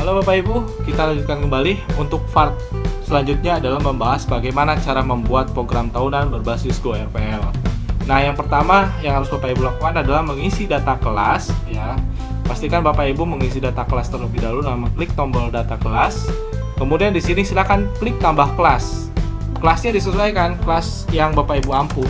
Halo Bapak Ibu, kita lanjutkan kembali. Untuk part selanjutnya adalah membahas bagaimana cara membuat program tahunan berbasis GoRPL. Nah, yang pertama yang harus Bapak Ibu lakukan adalah mengisi data kelas ya. Pastikan Bapak Ibu mengisi data kelas terlebih dahulu dengan klik tombol data kelas. Kemudian di sini silakan klik tambah kelas. Kelasnya disesuaikan kelas yang Bapak Ibu ampu.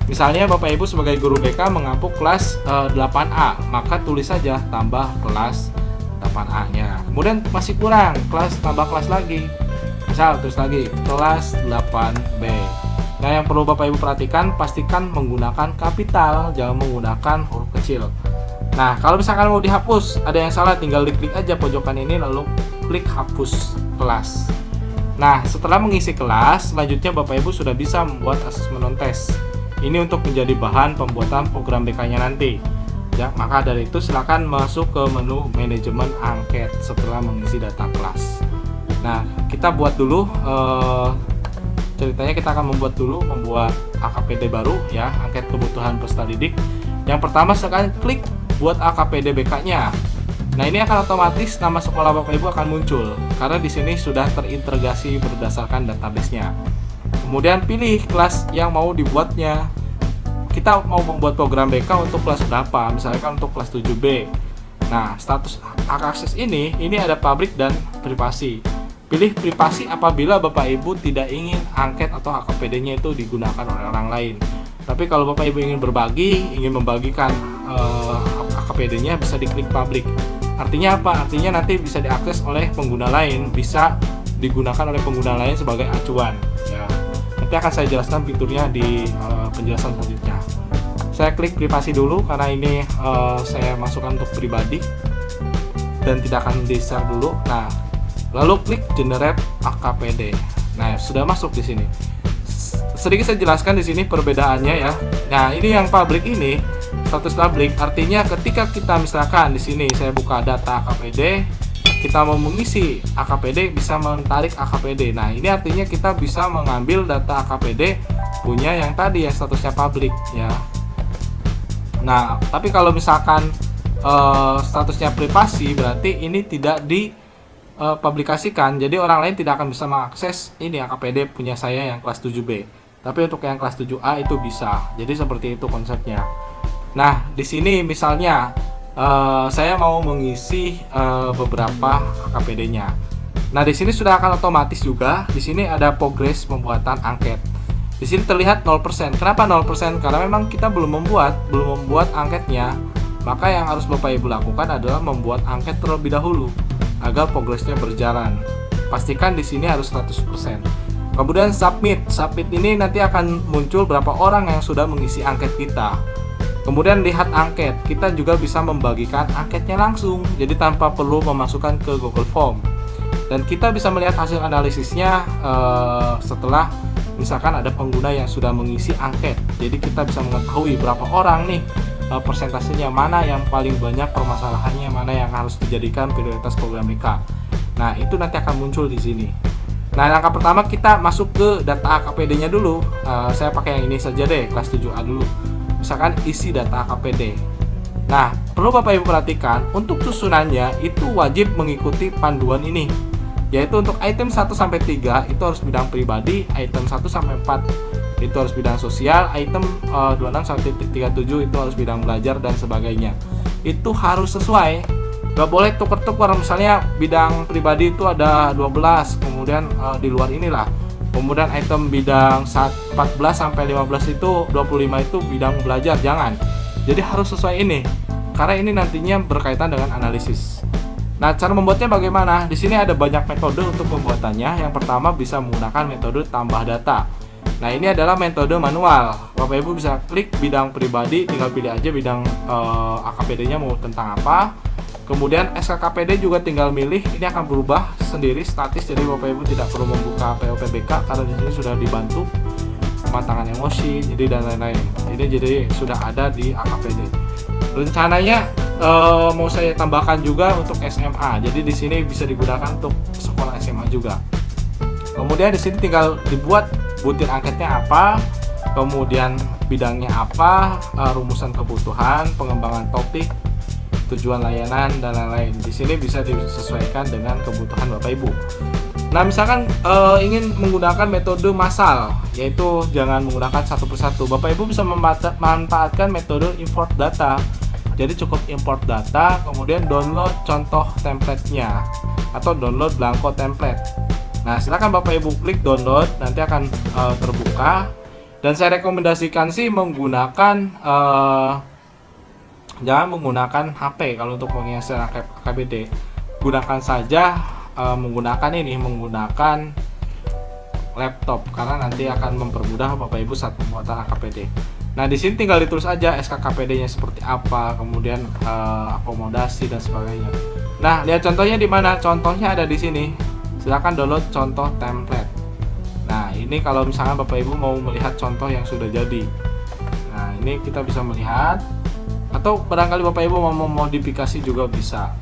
Misalnya Bapak Ibu sebagai guru BK mengampu kelas 8A, maka tulis saja tambah kelas 8A-nya. Kemudian masih kurang, tambah kelas lagi. Misal terus lagi kelas 8B. Nah, yang perlu Bapak Ibu perhatikan, pastikan menggunakan kapital, jangan menggunakan huruf kecil. Nah, kalau misalkan mau dihapus, ada yang salah, tinggal diklik aja pojokan ini lalu klik hapus kelas. Nah, setelah mengisi kelas, selanjutnya Bapak Ibu sudah bisa membuat asesmen non test. Ini untuk menjadi bahan pembuatan program BK-nya nanti. Ya, maka dari itu silakan masuk ke menu manajemen angket setelah mengisi data kelas. Nah, kita buat dulu ceritanya kita akan membuat AKPD baru ya, angket kebutuhan peserta didik. Yang pertama silakan klik buat AKPD BK-nya. Nah, ini akan otomatis nama sekolah Bapak Ibu akan muncul karena di sini sudah terintegrasi berdasarkan database-nya. Kemudian pilih kelas yang mau dibuatnya. Kita mau membuat program BK untuk kelas berapa, misalkan untuk kelas 7B. Nah, status hak akses ini ada publik dan privasi. Pilih privasi apabila Bapak Ibu tidak ingin angket atau AKPD-nya itu digunakan oleh orang lain. Tapi kalau Bapak Ibu ingin berbagi, ingin membagikan AKPD-nya, bisa diklik publik. Artinya apa? Artinya nanti bisa diakses oleh pengguna lain, bisa digunakan oleh pengguna lain sebagai acuan. Ya. Nanti akan saya jelaskan fiturnya di penjelasan selanjutnya. Saya klik privasi dulu karena ini saya masukkan untuk pribadi dan tidak akan di-share dulu. Nah, lalu klik generate AKPD. Nah, sudah masuk di sini. Sedikit saya jelaskan di sini perbedaannya ya. Nah, ini yang public ini status public artinya ketika kita misalkan di sini saya buka data AKPD, kita mau mengisi AKPD bisa menarik AKPD. Nah, ini artinya kita bisa mengambil data AKPD punya yang tadi ya statusnya public ya. Nah, tapi kalau misalkan statusnya privasi berarti ini tidak dipublikasikan. Jadi orang lain tidak akan bisa mengakses ini AKPD punya saya yang kelas 7B. Tapi untuk yang kelas 7A itu bisa. Jadi seperti itu konsepnya. Nah, di sini misalnya saya mau mengisi beberapa AKPD-nya. Nah, di sini sudah akan otomatis juga. Di sini ada progres pembuatan angket. Di sini terlihat 0%. Kenapa 0%? Karena memang kita belum membuat angketnya. Maka yang harus Bapak Ibu lakukan adalah membuat angket terlebih dahulu agar progresnya berjalan. Pastikan di sini harus 100%. Kemudian submit. Submit ini nanti akan muncul berapa orang yang sudah mengisi angket kita. Kemudian lihat angket, kita juga bisa membagikan angketnya langsung, jadi tanpa perlu memasukkan ke Google Form. Dan kita bisa melihat hasil analisisnya setelah misalkan ada pengguna yang sudah mengisi angket. Jadi kita bisa mengetahui berapa orang nih persentasenya, mana yang paling banyak permasalahannya, mana yang harus dijadikan prioritas program BK. Nah, itu nanti akan muncul di sini. Nah, langkah pertama kita masuk ke data AKPD-nya dulu. Saya pakai yang ini saja deh, kelas 7A dulu. Misalkan isi data AKPD. Nah, perlu Bapak Ibu perhatikan, untuk susunannya itu wajib mengikuti panduan ini. Yaitu untuk item 1-3 itu harus bidang pribadi, item 1-4 itu harus bidang sosial, item 26-37 itu harus bidang belajar dan sebagainya. Itu harus sesuai. Gak boleh tuker-tuker, misalnya bidang pribadi itu ada 12, kemudian di luar inilah. Kemudian item bidang 14-15 itu 25 itu bidang belajar, jangan. Jadi harus sesuai ini. Karena ini nantinya berkaitan dengan analisis. Nah, cara membuatnya bagaimana? Di sini ada banyak metode untuk pembuatannya. Yang pertama bisa menggunakan metode tambah data. Nah, ini adalah metode manual. Bapak Ibu bisa klik bidang pribadi, tinggal pilih aja bidang AKPD-nya mau tentang apa. Kemudian SKKPD juga tinggal milih, ini akan berubah sendiri statis, jadi Bapak Ibu tidak perlu membuka POPBK karena di sini sudah dibantu pematangan emosi, jadi dan lain-lain. Ini jadi sudah ada di AKPD. Rencananya mau saya tambahkan juga untuk SMA, jadi di sini bisa digunakan untuk sekolah SMA juga. Kemudian di sini tinggal dibuat butir angketnya apa, kemudian bidangnya apa, rumusan kebutuhan, pengembangan topik, tujuan layanan dan lain-lain. Di sini bisa disesuaikan dengan kebutuhan Bapak Ibu. Nah, misalkan ingin menggunakan metode massal, yaitu jangan menggunakan satu persatu. Bapak Ibu bisa memanfaatkan metode import data. Jadi cukup import data, kemudian download contoh template-nya atau download blanko template. Nah, silakan Bapak Ibu klik download, nanti akan terbuka. Dan saya rekomendasikan sih menggunakan jangan menggunakan HP kalau untuk menginstal AKPD. Gunakan saja menggunakan laptop karena nanti akan mempermudah Bapak Ibu saat pembuatan AKPD. Nah, di sini tinggal ditulis aja SKKPD-nya seperti apa, kemudian akomodasi dan sebagainya. Nah, lihat contohnya di mana? Contohnya ada di sini. Silakan download contoh template. Nah, ini kalau misalnya Bapak Ibu mau melihat contoh yang sudah jadi. Nah, ini kita bisa melihat, atau barangkali Bapak Ibu mau memodifikasi juga bisa.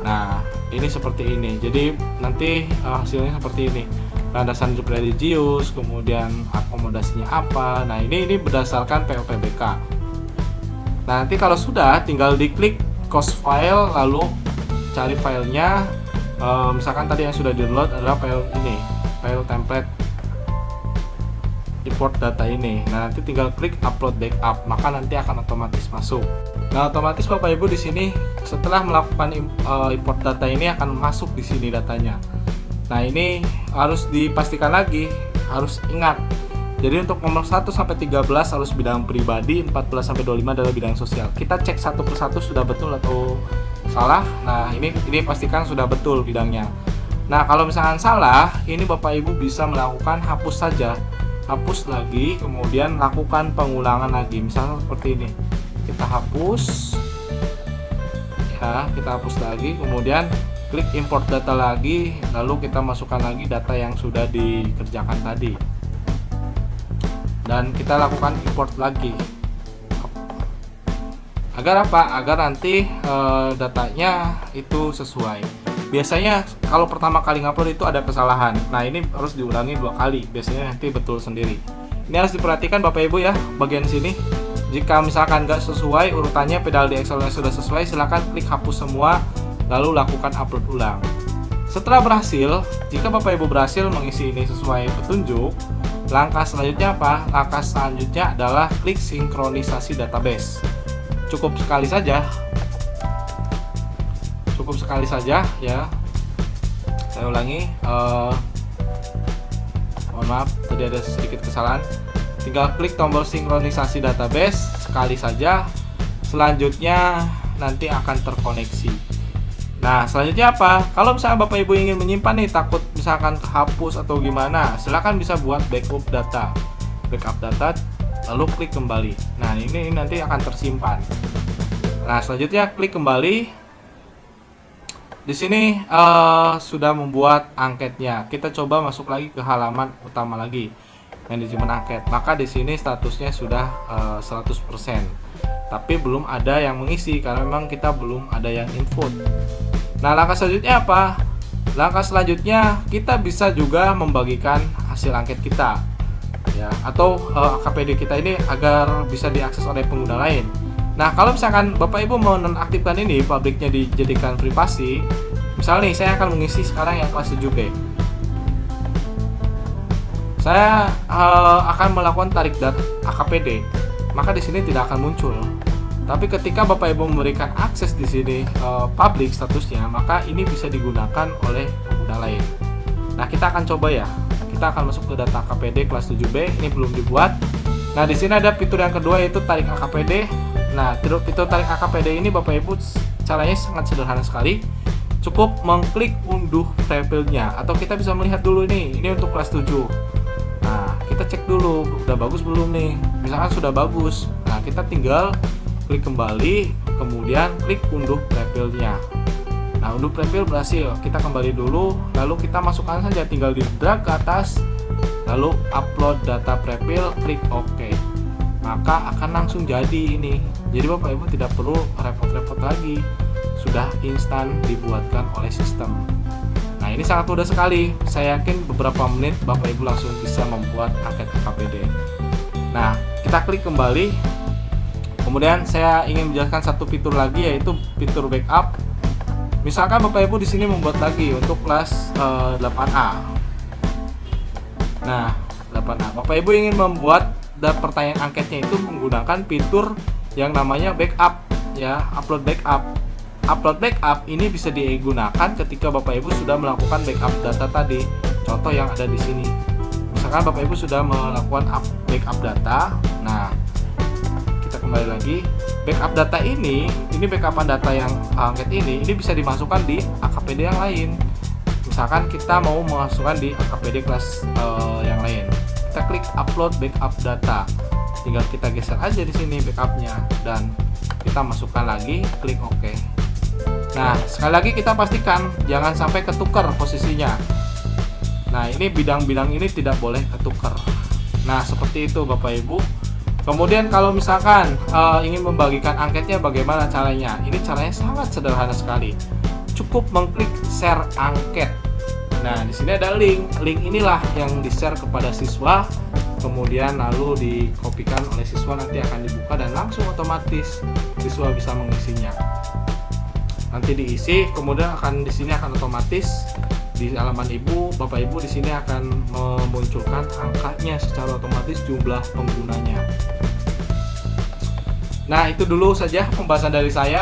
Nah, ini seperti ini. Jadi nanti hasilnya seperti ini. Landasan hidup religius, kemudian akomodasinya apa. Nah, ini berdasarkan POPBK. Nah, nanti kalau sudah tinggal diklik cost file, lalu cari filenya. Misalkan tadi yang sudah di-download adalah file ini, file template import data ini. Nah, nanti tinggal klik upload backup, maka nanti akan otomatis masuk. Nah, otomatis Bapak Ibu di sini setelah melakukan import data ini akan masuk di sini datanya. Nah, ini harus dipastikan lagi, harus ingat. Jadi untuk nomor 1 sampai 13 harus bidang pribadi, 14 sampai 25 adalah bidang sosial. Kita cek satu persatu sudah betul atau salah. Nah, ini pastikan sudah betul bidangnya. Nah, kalau misalkan salah, ini Bapak Ibu bisa melakukan hapus saja. Hapus lagi, kemudian lakukan pengulangan lagi. Misalnya seperti ini. Kita hapus. Ya, kita hapus lagi, kemudian klik import data lagi, lalu kita masukkan lagi data yang sudah dikerjakan tadi. Dan kita lakukan import lagi. Agar apa? Agar nanti datanya itu sesuai. Biasanya kalau pertama kali ngupload itu ada kesalahan. Nah, ini harus diulangi 2 kali. Biasanya nanti betul sendiri. Ini harus diperhatikan Bapak Ibu ya, bagian sini. Jika misalkan nggak sesuai urutannya, pedal di Excel yang sudah sesuai, silakan klik hapus semua, lalu lakukan upload ulang. Setelah berhasil, jika Bapak Ibu berhasil mengisi ini sesuai petunjuk, langkah selanjutnya apa? Langkah selanjutnya adalah klik sinkronisasi database. Cukup sekali saja. Cukup sekali saja ya. Saya ulangi. Mohon maaf, tadi ada sedikit kesalahan. Tinggal klik tombol sinkronisasi database sekali saja. Selanjutnya nanti akan terkoneksi. Nah, selanjutnya apa? Kalau misalnya Bapak Ibu ingin menyimpan nih, takut misalkan hapus atau gimana, silakan bisa buat backup data. Backup data, lalu klik kembali. Nah, ini nanti akan tersimpan. Nah, selanjutnya klik kembali. Di sini sudah membuat angketnya. Kita coba masuk lagi ke halaman utama lagi, manajemen angket. Maka di sini statusnya sudah 100%. Tapi belum ada yang mengisi karena memang kita belum ada yang input. Nah, langkah selanjutnya apa? Langkah selanjutnya kita bisa juga membagikan hasil angket kita, ya, atau AKPD kita ini agar bisa diakses oleh pengguna lain. Nah, kalau misalkan Bapak Ibu mau nonaktifkan ini, publiknya dijadikan privasi. Misalnya nih, saya akan mengisi sekarang yang kelas 7B. Saya akan melakukan tarik data AKPD, maka di sini tidak akan muncul. Tapi ketika Bapak Ibu memberikan akses di sini public statusnya, maka ini bisa digunakan oleh pengguna lain. Nah, kita akan coba ya. Kita akan masuk ke data AKPD kelas 7B. Ini belum dibuat. Nah, di sini ada fitur yang kedua, yaitu tarik AKPD. Nah, fitur tarik AKPD ini Bapak Ibu caranya sangat sederhana sekali. Cukup mengklik unduh profilnya, atau kita bisa melihat dulu nih. Ini untuk kelas 7. Nah, kita cek dulu udah bagus belum nih. Misalkan sudah bagus. Nah, kita tinggal klik kembali, kemudian klik unduh profilnya. Nah, unduh profil berhasil. Kita kembali dulu, lalu kita masukkan saja, tinggal di drag ke atas, lalu upload data profil, klik OK. Maka akan langsung jadi ini. Jadi Bapak Ibu tidak perlu repot-repot lagi. Sudah instan dibuatkan oleh sistem. Nah, ini sangat mudah sekali. Saya yakin beberapa menit Bapak Ibu langsung bisa membuat angket AKPD. Nah, kita klik kembali. Kemudian saya ingin menjelaskan satu fitur lagi, yaitu fitur backup. Misalkan Bapak Ibu di sini membuat lagi untuk kelas 8A. Nah, 8A. Bapak Ibu ingin membuat pertanyaan angketnya itu menggunakan fitur yang namanya backup, ya, upload backup. Upload backup ini bisa digunakan ketika Bapak Ibu sudah melakukan backup data tadi. Contoh yang ada di sini. Misalkan Bapak Ibu sudah melakukan backup data. Nah, kita kembali lagi. Backup data ini backupan data yang angket ini bisa dimasukkan di AKPD yang lain. Misalkan kita mau memasukkan di AKPD kelas yang lain. Kita klik upload backup data. Tinggal kita geser aja di sini backupnya dan kita masukkan lagi, klik OK. Nah, sekali lagi kita pastikan jangan sampai ketukar posisinya. Nah, ini bidang-bidang ini tidak boleh ketukar. Nah, seperti itu Bapak Ibu. Kemudian kalau misalkan ingin membagikan angketnya, bagaimana caranya? Ini caranya sangat sederhana sekali. Cukup mengklik share angket. Nah, di sini ada link. Link inilah yang di-share kepada siswa. Kemudian lalu dikopikan oleh siswa, nanti akan dibuka dan langsung otomatis siswa bisa mengisinya. Nanti diisi, kemudian di sini akan otomatis di halaman Bapak Ibu di sini akan memunculkan angkanya secara otomatis, jumlah penggunanya. Nah, itu dulu saja pembahasan dari saya.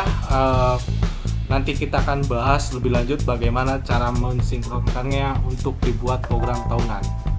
Nanti kita akan bahas lebih lanjut bagaimana cara mensinkronkannya untuk dibuat program tahunan.